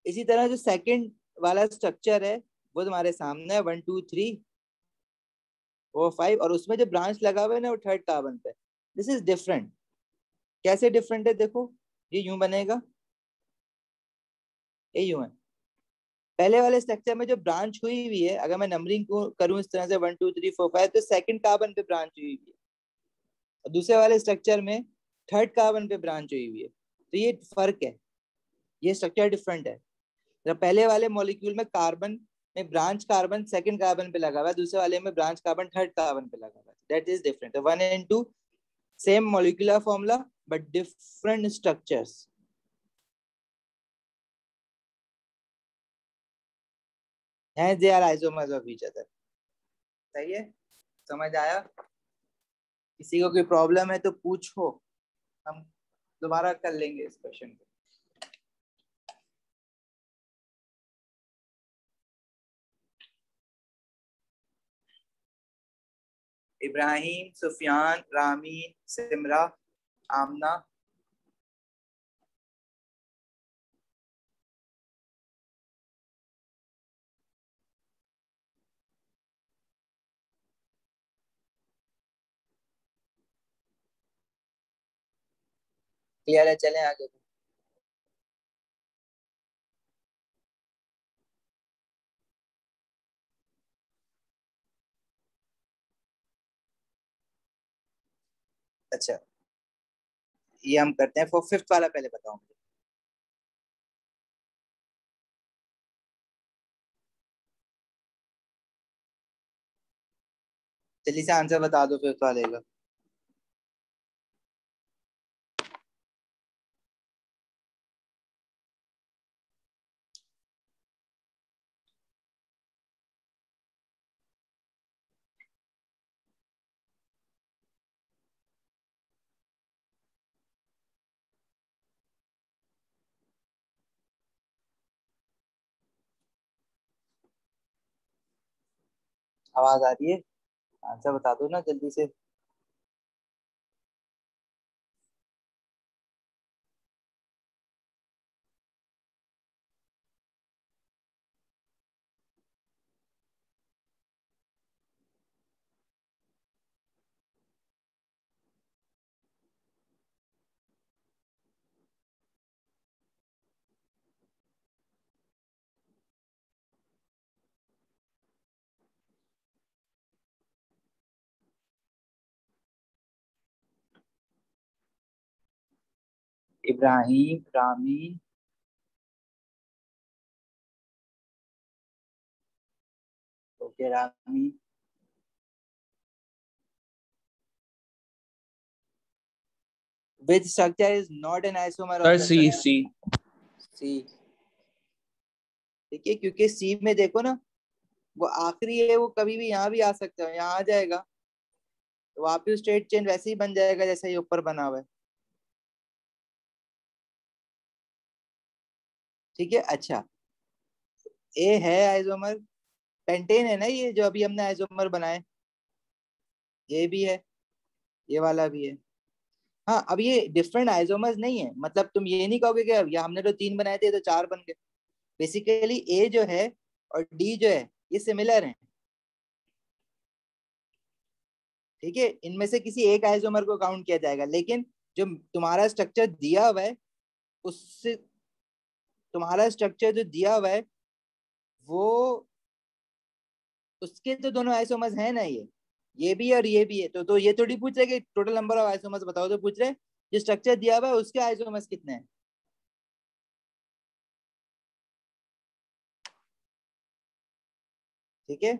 इसी तरह जो सेकंड वाला स्ट्रक्चर है वो तुम्हारे सामने है, 1 2 3 4 5, और उसमें जो ब्रांच लगा हुआ है ना वो थर्ड कार्बन पे। This is different. कैसे डिफरेंट है देखो, ये यूं बनेगा, ये यूं है। पहले वाले स्ट्रक्चर में जो ब्रांच हुई हुई है, अगर मैं नंबरिंग को करूं इस तरह से 1 2 3 4 5, तो सेकंड कार्बन पे ब्रांच हुई हुई है, और दूसरे वाले स्ट्रक्चर में थर्ड कार्बन पे ब्रांच हुई हुई है। तो ये फर्क है, ये स्ट्रक्चर डिफरेंट है। तो पहले वाले मॉलिक्यूल में कार्बन में ब्रांच कार्बन सेकंड कार्बन पे लगा हुआ है, दूसरे वाले में ब्रांच कार्बन थर्ड कार्बन पे लगा हुआ है, that is different. 1 and 2 same molecular formula but different structures. हैं they are isomers of each other. सही है, समझ आया? किसी को कोई प्रॉब्लम है तो पूछो, हम दोबारा कर लेंगे इस क्वेश्चन को। इब्राहिम, सुफियान, रामीन, सिमरा, आमना। क्लियर है, चलें आगे। अच्छा, ये हम करते हैं। फॉर फिफ्थ वाला पहले बताओ मुझे। जल्दी से आंसर बता दो फिफ्थ वाले का। आवाज आ रही है? आंसर बता दो ना जल्दी से। Ibrahim, Rami. Okay, Rami. Which structure is not an isomer sir of the C structure? C. C. ठीक है, क्योंकि सी में देखो ना, वो आखिरी है, वो कभी भी यहाँ भी आ सकता है, यहाँ आ जाएगा तो वापिस स्ट्रेट चेन वैसे ही बन जाएगा जैसे ये ऊपर बना हुआ है। ठीक है, अच्छा। ए है आइसोमर, पेंटेन है ना ये जो अभी हमने आइसोमर बनाए। ये भी है, ये वाला भी है। हाँ, अब ये डिफरेंट आइसोमर्स नहीं है, मतलब तुम ये नहीं कहोगे कि अब ये हमने तो तीन बनाए थे तो चार बन गए। बेसिकली ए जो है और डी जो है ये सिमिलर है। ठीक है, इनमें से किसी एक आइसोमर को काउंट किया जाएगा, लेकिन जो तुम्हारा स्ट्रक्चर दिया हुआ है उससे, तुम्हारा स्ट्रक्चर जो दिया हुआ है वो, उसके तो दोनों आइसोमर्स है ना, ये भी है और ये भी है, तो ये थोड़ी पूछ रहे कि टोटल नंबर ऑफ आइसोमर्स बताओ, तो पूछ रहे जो स्ट्रक्चर दिया हुआ है उसके आइसोमर्स कितने हैं। ठीक है,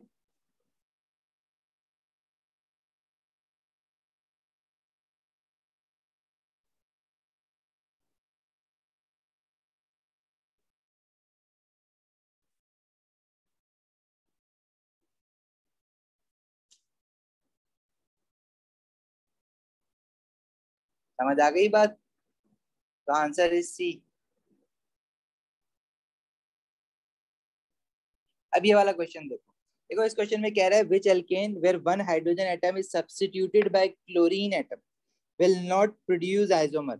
समझ आ गई बात? तो आंसर इज सी। अब ये वाला क्वेश्चन देखो। देखो, इस क्वेश्चन में कह रहा है which alkane where one hydrogen atom is substituted by chlorine atom will not produce isomer.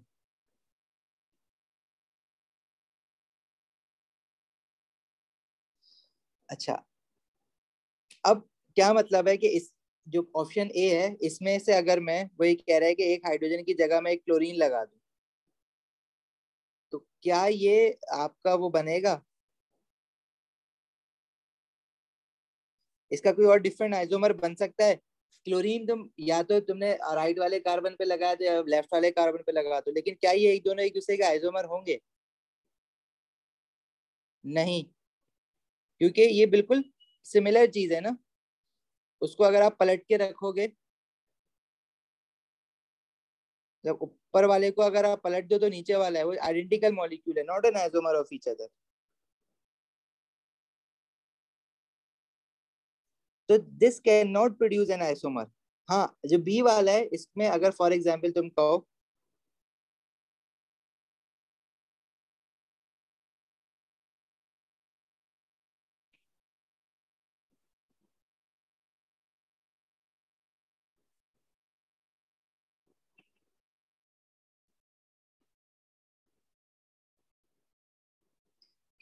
अच्छा, अब क्या मतलब है कि इस जो ऑप्शन ए है इसमें से अगर मैं वही कह रहा है कि एक हाइड्रोजन की जगह में एक क्लोरीन लगा दूं तो क्या ये आपका वो बनेगा? इसका कोई और डिफरेंट आइसोमर बन सकता है? क्लोरीन तुम या तो तुमने राइट वाले कार्बन पे लगा दो या लेफ्ट वाले कार्बन पे लगा दो, लेकिन क्या ये एक दोनों एक दूसरे के आइसोमर होंगे? नहीं, क्योंकि ये बिल्कुल सिमिलर चीज है ना। उसको अगर आप पलट के रखोगे, जब ऊपर वाले को अगर आप पलट दो तो नीचे वाला है वो आइडेंटिकल मॉलिक्यूल है, not an isomer of each other. तो this can not produce an isomer. हाँ, जो बी वाला है इसमें अगर फॉर एग्जाम्पल तुम कहो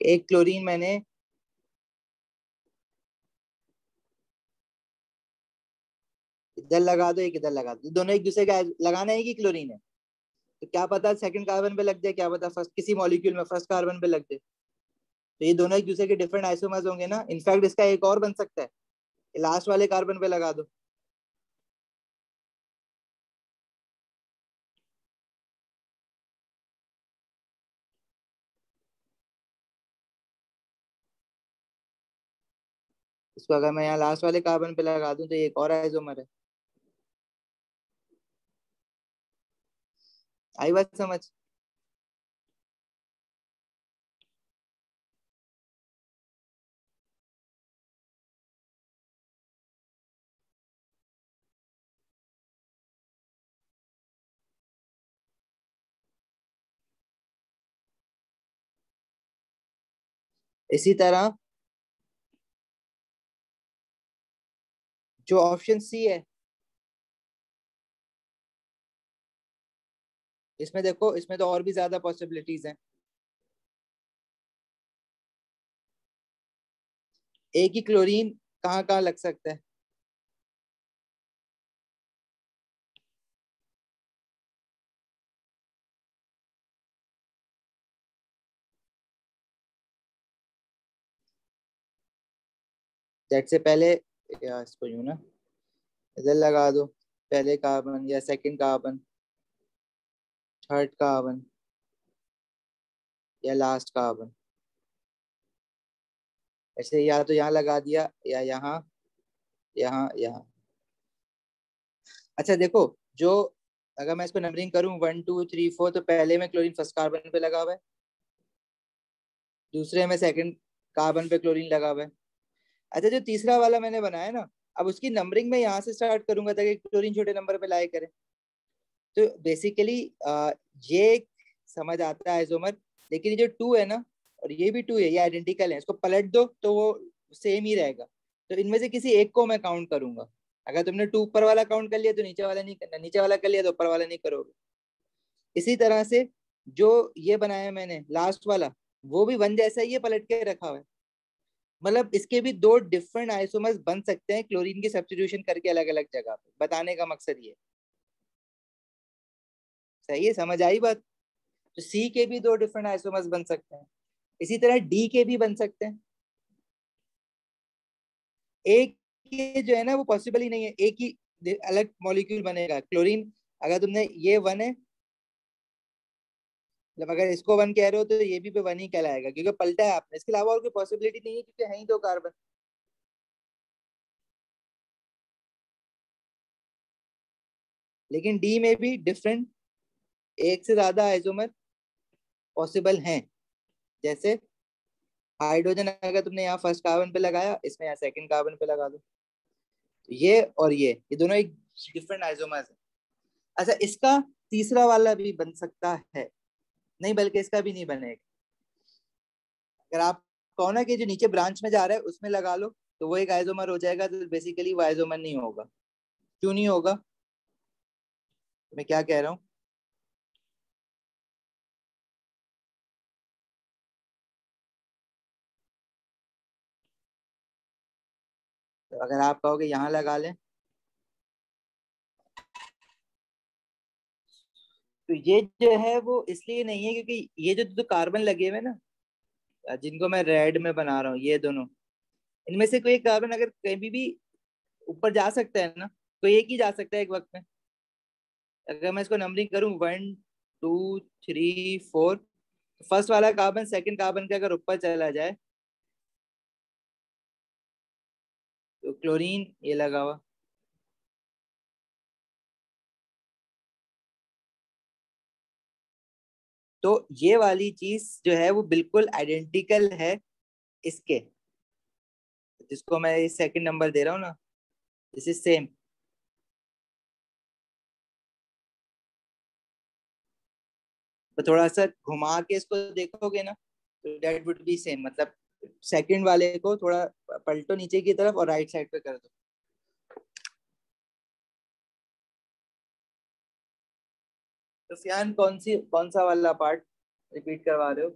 एक क्लोरीन मैंने इधर लगा दो एक इधर लगा दो, दोनों एक दूसरे का लगाना है कि क्लोरीन है, तो क्या पता सेकंड कार्बन पे लग जाए, क्या पता फर्स्ट किसी मॉलिक्यूल में फर्स्ट कार्बन पे लग जाए। तो ये दोनों एक दूसरे के डिफरेंट आइसोमर्स होंगे ना। इनफैक्ट इसका एक और बन सकता है, लास्ट वाले कार्बन पे लगा दो। इसको अगर मैं यहाँ लास्ट वाले कार्बन पे लगा दूं तो ये एक और आइसोमर है। आई बात समझ? इसी तरह जो ऑप्शन सी है, इसमें देखो, इसमें तो और भी ज्यादा पॉसिबिलिटीज हैं। एक ही क्लोरीन कहाँ कहाँ लग सकता है? जेड से पहले, या इसको यूं ना, इधर लगा दो, पहले कार्बन या सेकंड कार्बन, थर्ड कार्बन या लास्ट कार्बन। ऐसे या तो यहाँ लगा दिया या यहाँ, यहाँ, यहाँ। अच्छा देखो, जो अगर मैं इसको नंबरिंग करूं 1 2 3 4, तो पहले में क्लोरीन फर्स्ट कार्बन पे लगा हुआ है, दूसरे में सेकंड कार्बन पे क्लोरीन लगा हुआ है। अच्छा, जो तीसरा वाला मैंने बनाया ना, अब उसकी नंबरिंग में यहाँ से स्टार्ट करूंगा ताकि क्लोरीन छोटे नंबर पे लाए करे। तो बेसिकली ये एक समझ आता है आइसोमर। लेकिन ये जो टू है ना, और ये भी टू है, ये आइडेंटिकल है, इसको पलट दो तो वो सेम ही रहेगा। तो इनमें से किसी एक को मैं काउंट करूंगा। अगर तुमने टू ऊपर वाला काउंट कर लिया तो नीचे वाला नहीं करना, नीचे वाला कर लिया तो ऊपर वाला नहीं करोगे। इसी तरह से जो ये बनाया है मैंने लास्ट वाला, वो भी वन जैसा ही है, पलट के रखा हुआ है। मतलब इसके भी दो डिफरेंट आइसोमर्स बन सकते हैं क्लोरीन की सब्स्टिट्यूशन करके अलग अलग जगह पे, बताने का मकसद ये। सही है, समझ आई बात? तो सी के भी दो डिफरेंट आइसोमर्स बन सकते हैं, इसी तरह डी के भी बन सकते हैं। एक के जो है ना वो पॉसिबल ही नहीं है, एक ही अलग मॉलिक्यूल बनेगा क्लोरीन। अगर तुमने ये वन है, मतलब अगर इसको वन कह रहे हो तो ये भी पे वन ही कहलाएगा, क्योंकि पलटा है आपने। इसके अलावा और कोई पॉसिबिलिटी नहीं है, क्योंकि है ही दो कार्बन। लेकिन डी में भी डिफरेंट, एक से ज्यादा आइसोमर पॉसिबल हैं। जैसे हाइड्रोजन अगर तुमने यहाँ फर्स्ट कार्बन पे लगाया, इसमें यहाँ सेकंड कार्बन पे लगा दो, तो ये दोनों एक डिफरेंट आइसोमर्स है। अच्छा, इसका तीसरा वाला भी बन सकता है, नहीं बल्कि इसका भी नहीं बनेगा। अगर आप कहो ना कि जो नीचे ब्रांच में जा रहा है उसमें लगा लो, तो वो एक आइसोमर हो जाएगा, तो बेसिकली वो आइसोमर नहीं होगा। क्यों नहीं होगा? मैं क्या कह रहा हूँ? तो अगर आप कहोगे यहाँ लगा लें, तो ये जो है वो इसलिए नहीं है क्योंकि ये जो कार्बन लगे हुए हैं ना, जिनको मैं रेड में बना रहा हूँ, ये दोनों, इनमें से कोई एक कार्बन अगर कहीं भी ऊपर जा सकता है ना, कोई एक ही जा सकता है एक वक्त में। अगर मैं इसको नंबरिंग करूँ 1 2 3 4, फर्स्ट वाला कार्बन सेकंड कार्बन के अगर ऊपर चला जाए, तो क्लोरीन ये लगा हुआ, तो ये वाली चीज जो है वो बिल्कुल आइडेंटिकल है इसके, जिसको मैं ये सेकंड नंबर दे रहा हूँ ना, दिस इज सेम। तो थोड़ा सा घुमा के इसको देखोगे ना, तो दैट वुड बी सेम। मतलब सेकंड वाले को थोड़ा पलटो नीचे की तरफ और राइट साइड पे कर दो। तो फियान कौन सा वाला पार्ट रिपीट करवा रहे हो?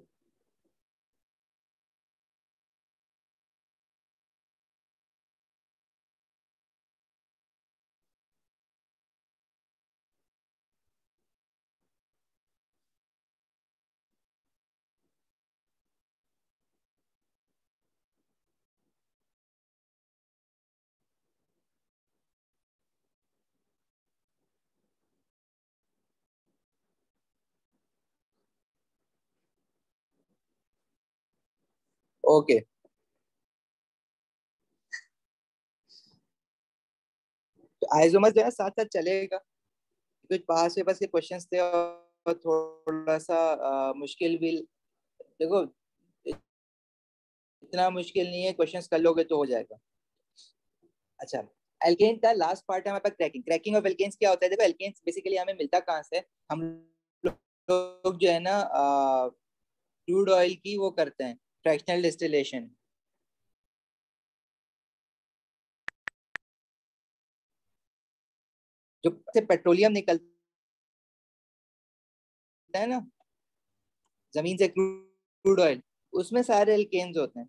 ओके, तो आइसोमर जो है साथ साथ चलेगा। कुछ पास पेपर्स के क्वेश्चंस थे और थोड़ा सा मुश्किल भी। देखो इतना मुश्किल नहीं है, क्वेश्चंस कर लोगे तो हो जाएगा। अच्छा, एल्केन का लास्ट पार्ट है हमारे पास क्रैकिंग। क्रैकिंग ऑफ एल्केन्स क्या होता है? देखो एल्केन्स बेसिकली हमें मिलता कहाँ से है? हम लोग जो है ना क्रूड ऑयल की वो करते हैं फ्रैक्शनल डिस्टिलेशन। जो से पेट्रोलियम निकलता है ना जमीन से, क्रूड ऑयल, उसमें सारे एल्केन्स होते हैं।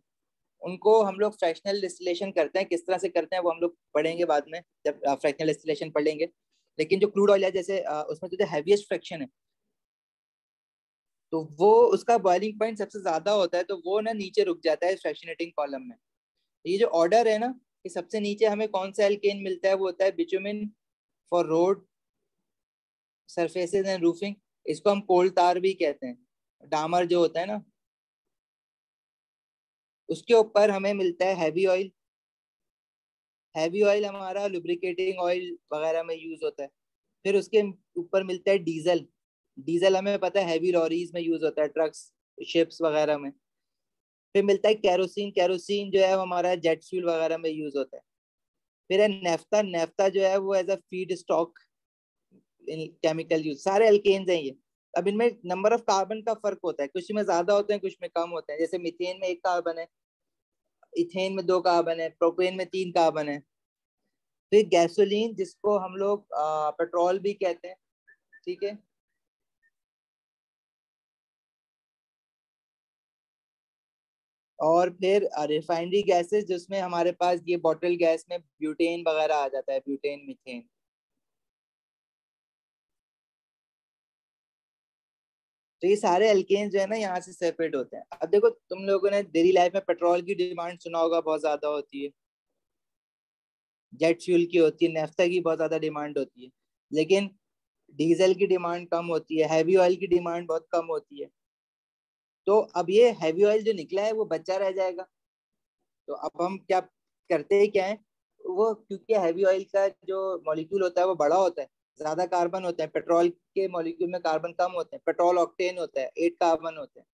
उनको हम लोग फ्रैक्शनल डिस्टिलेशन करते हैं। किस तरह से करते हैं वो हम लोग पढ़ेंगे बाद में जब फ्रैक्शनल डिस्टिलेशन पढ़ेंगे। लेकिन जो क्रूड ऑयल है जैसे उसमें तो जो हैवीएस्ट फ्रैक्शन है, तो वो उसका बॉइलिंग पॉइंट सबसे ज्यादा होता है, तो वो ना नीचे रुक जाता है फ्रैक्शनेटिंग कॉलम में। ये जो ऑर्डर है ना कि सबसे नीचे हमें कौन सा एल्केन मिलता है, वो होता है bitumen for road surfaces and roofing. इसको हम कोल तार भी कहते हैं। डामर जो होता है ना, उसके ऊपर हमें मिलता है हैवी ऑयल। हैवी ऑयल हमारा लुब्रिकेटिंग ऑयल वगैरह में यूज होता है। फिर उसके ऊपर मिलता है डीजल। डीजल हमें पता है हैवी लॉरीज में यूज होता है, ट्रक्स, शिप्स वगैरह में। फिर मिलता है कैरोसिन। कैरोसिन जो है वो हमारा जेट फ्यूल वगैरह में यूज होता है। फिर है नेफ्ता। नेफ्ता जो है वो as a feed stock chemical use. सारे अल्केन्स हैं ये। अब इनमें नंबर ऑफ कार्बन का फर्क होता है, कुछ में ज्यादा होते हैं कुछ में कम होते हैं। जैसे मीथेन में 1 कार्बन है, इथेन में 2 कार्बन है, प्रोपेन में 3 कार्बन है। फिर गैसोलीन जिसको हम लोग पेट्रोल भी कहते हैं, ठीक है। और फिर रिफाइनरी गैसेस जिसमें हमारे पास ये बॉटल गैस में ब्यूटेन वगैरह आ जाता है, ब्यूटेन, मीथेन। तो ये सारे एल्केन्स जो है ना यहाँ से सेपरेट होते हैं। अब देखो तुम लोगों ने डेली लाइफ में पेट्रोल की डिमांड सुना होगा, बहुत ज्यादा होती है। जेट फ्यूल की होती है, नेफ्ता की बहुत ज्यादा डिमांड होती है। लेकिन डीजल की डिमांड कम होती है, हैवी ऑयल की डिमांड बहुत कम होती है। तो अब ये हैवी ऑयल जो निकला है वो बचा रह जाएगा। तो अब हम क्या करते हैं, क्या है वो, क्योंकि हैवी ऑयल का जो मॉलिक्यूल होता है वो बड़ा होता है, ज्यादा कार्बन होते हैं। पेट्रोल के मॉलिक्यूल में कार्बन कम होते हैं, पेट्रोल ऑक्टेन होता है 8 कार्बन होते हैं।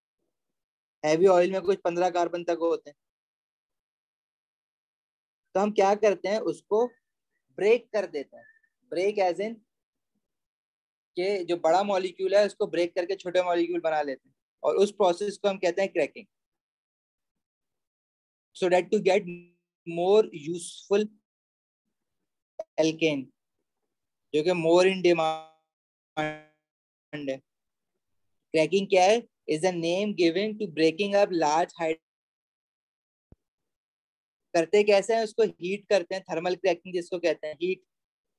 हैवी ऑयल में कुछ 15 कार्बन तक होते हैं। तो हम क्या करते हैं, उसको ब्रेक कर देते हैं। ब्रेक एज इन कि जो बड़ा मॉलिक्यूल है उसको ब्रेक करके छोटे मॉलिक्यूल बना लेते हैं। और उस प्रोसेस को हम कहते हैं cracking. So that to get more useful alkane जो कि मोर इन डिमांड है। क्रैकिंग क्या है? Is the name given to breaking up large hide. करते कैसे हैं, उसको हीट करते हैं, थर्मल क्रैकिंग जिसको कहते हैं, हीट।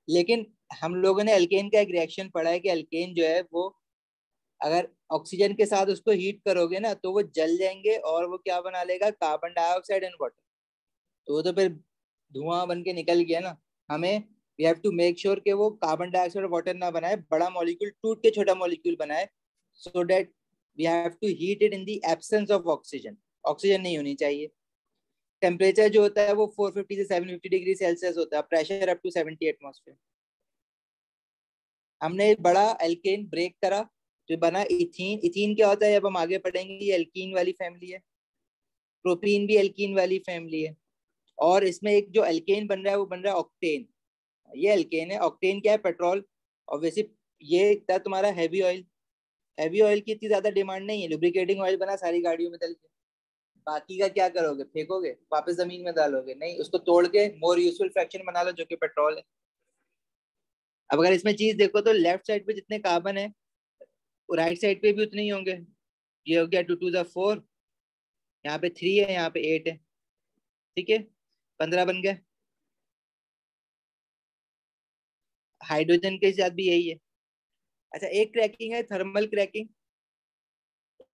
लेकिन हम लोगों ने एल्केन का एक रिएक्शन पढ़ा है कि एल्केन जो है वो अगर ऑक्सीजन के साथ उसको हीट करोगे ना तो वो जल जाएंगे और वो क्या बना लेगा, कार्बन डाइऑक्साइड एंड वाटर। तो वो तो फिर धुआं बन के निकल गया ना। हमें we have to make sure कि वो कार्बन डाइऑक्साइड और वाटर ना बनाए, बड़ा मॉलिक्यूल टूट के छोटा मॉलिक्यूल बनाए। So that we have to heat it in the absence of oxygen. Oxygen नहीं होनी चाहिए। टेम्परेचर जो होता है वो 450 से 750 डिग्री सेल्सियस होता है, प्रेशर अप टू 70 एटमॉस्फेयर। हमने एक बड़ा एल्केन ब्रेक करा जो बना इथीन। इथीन क्या होता है जब हम आगे पढ़ेंगे, ये एल्कीन वाली फैमिली है। प्रोपीन भी एल्कीन वाली फैमिली है। और इसमें एक जो एल्केन बन रहा है वो बन रहा है ऑक्टेन। ये एल्केन है। ऑक्टेन क्या है? पेट्रोल। ऑब्वियसली ये था तुम्हारा हैवी ऑयल। हैवी ऑयल की इतनी ज्यादा डिमांड नहीं है, लुब्रिकेटिंग ऑयल बना सारी गाड़ियों में डल के। बाकी का क्या करोगे, फेंकोगे वापस जमीन में डालोगे? नहीं, उसको तोड़ के मोर यूजफुल फ्रैक्शन बना लो जो कि पेट्रोल है। अब अगर इसमें चीज देखो तो लेफ्ट साइड पे जितने कार्बन है राइट साइड पे भी उतने ही होंगे। ये हो गया 2 2 4, यहाँ पे 3 है, यहाँ पे 8 है। ठीक है, 15 बन गए। हाइड्रोजन के साथ भी यही है। अच्छा, एक क्रैकिंग है थर्मल क्रैकिंग,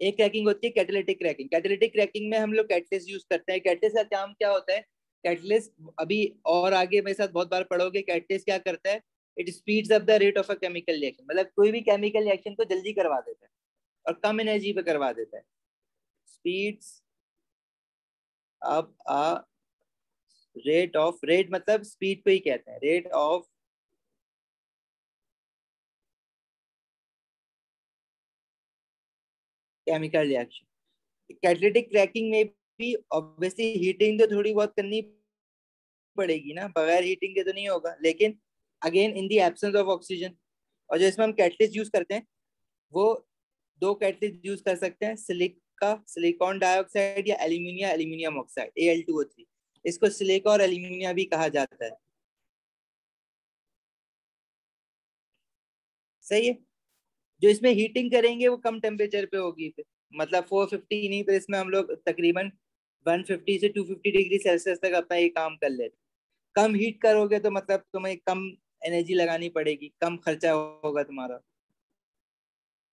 एक क्रैकिंग होती है कैटालिटिक क्रैकिंग। कैटालिटिक क्रैकिंग में हम लोग कैटलिस्ट यूज करते हैं। कैटलिस्ट का काम क्या होता है? कैटलिस्ट अभी और आगे मेरे साथ बहुत बार पढ़ोगे। कैटलिस्ट क्या करता है? It speeds up the rate of a chemical reaction. मतलब कोई भी केमिकल रिएक्शन को जल्दी करवा देता है और कम एनर्जी पे करवा देता है। Speeds up a rate of, rate मतलब स्पीड पे ही कहते हैं, rate of chemical reaction. Catalytic cracking में भी ऑब्वियसली हीटिंग तो थोड़ी बहुत करनी पड़ेगी ना, बगैर हीटिंग के तो नहीं होगा, लेकिन again in the absence of oxygen. और जो इसमें हम कैटलिस्ट यूज करते हैं वो दो कैटलिस्ट यूज कर सकते हैं, सिलिका सिलिकॉन डाइऑक्साइड या एल्यूमिनियम एल्यूमिनियम ऑक्साइड Al2O3। इसको सिलिका और एल्यूमिनियम भी कहा जाता है। सही है। जो इसमें हीटिंग करेंगे वो कम टेम्परेचर पे होगी, फिर मतलब 450 नहीं, पर इसमें हम लोग तकरीबन 150 से 250 डिग्री सेल्सियस तक अपना ये काम कर लेते। कम हीट करोगे तो मतलब तुम्हें कम एनर्जी लगानी पड़ेगी, कम खर्चा होगा तुम्हारा।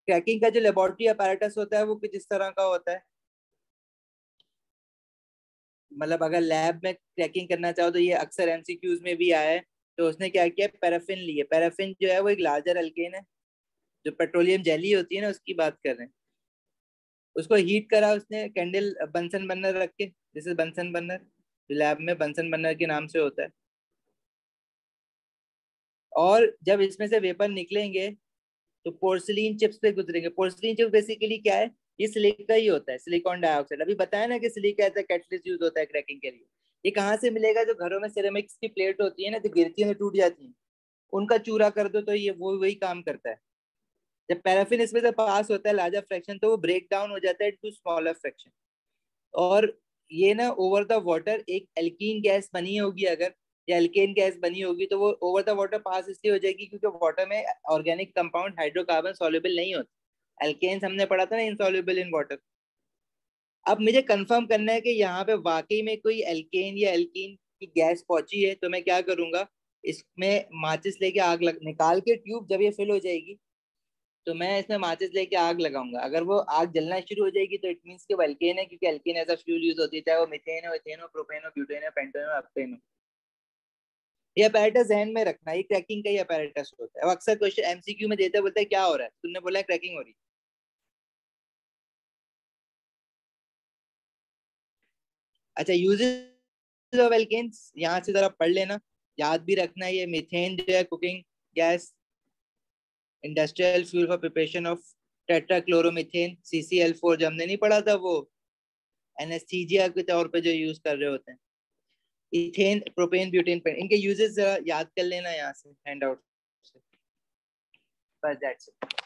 क्रैकिंग का जो लेबोरेटरी अपैरेटस होता है वो कुछ इस तरह का होता है, मतलब अगर लैब में क्रैकिंग करना चाहो तो ये अक्सर एमसीक्यूज में भी आया है। तो उसने क्या किया, पैराफिन लिए। पैराफिन जो है वो एक लार्जर अल्केन है, जो पेट्रोलियम जेली होती है ना उसकी बात कर रहे हैं। उसको हीट करा उसने कैंडल बंसन बर्नर रख के, this is Bunsen burner, lab में बंसन बर्नर के नाम से होता है। और जब इसमें से वेपर निकलेंगे तो पोर्सिलीन चिप्स पे गुजरेंगे। पोर्सिलीन चिप्स बेसिकली क्या है, ये सिलिका ही होता है, सिलिकॉन डाइऑक्साइड। अभी बताया ना कि silica as a catalyst use होता है क्रैकिंग के लिए। ये कहाँ से मिलेगा, जो घरों में सिरेमिक्स की प्लेट होती है ना, तो गिरती है तो टूट जाती है, उनका चूरा कर दो तो ये वो वही काम करता है। जब पैराफिन इसमें से पास होता है लार्जर फ्रैक्शन, तो वो ब्रेक डाउन हो जाता है टू स्मॉलर फ्रैक्शन। और ये ना ओवर द वाटर एक एल्कीन गैस बनी होगी अगर, या एल्केन गैस बनी होगी, तो वो ओवर द वाटर पास इसलिए हो जाएगी क्योंकि वाटर में ऑर्गेनिक कंपाउंड हाइड्रोकार्बन सॉल्युबल नहीं होते। एल्केन्स हमने पढ़ा था ना, इनसॉल्युबल इन वाटर। अब मुझे कंफर्म करना है कि यहाँ पे वाकई में कोई एल्केन या एल्कीन की गैस पहुंची है, तो मैं क्या करूंगा, इसमें माचिस लेके आग निकाल के ट्यूब, जब ये फिल हो जाएगी तो मैं इसमें माचिस लेके आग लगाऊंगा। अगर वो आग जलना शुरू हो जाएगी तो इट मीन्स कि वो एल्केन है, क्योंकि alkane as a fuel use होती है, चाहे वो मीथेन हो, इथेन हो, प्रोपेन हो, ब्यूटेन हो, पेंटेन हो, अप्टेन हो। ये अपैरेटस जहन में रखना, ये क्रैकिंग का ही अपैरेटस होता है। अब अक्सर क्वेश्चन एमसीक्यू में देते बोलते हैं क्या हो रहा है, तुमने बोला है क्रैकिंग हो रही। अच्छा, यूजेस ऑफ एल्केन्स यहाँ से जरा पढ़ लेना, याद भी रखना। ये मीथेन जो है cooking gas, industrial fuel for preparation of tetrachloromethane CCl4, जो हमने नहीं पढ़ा था वो एनेस्थीजिया के तौर पे जो यूज कर रहे होते हैं। इथेन, प्रोपेन, ब्यूटेन, पेन, इनके यूजेस जरा याद कर लेना यहाँ से हैंड आउट से। बस दैट्स इट।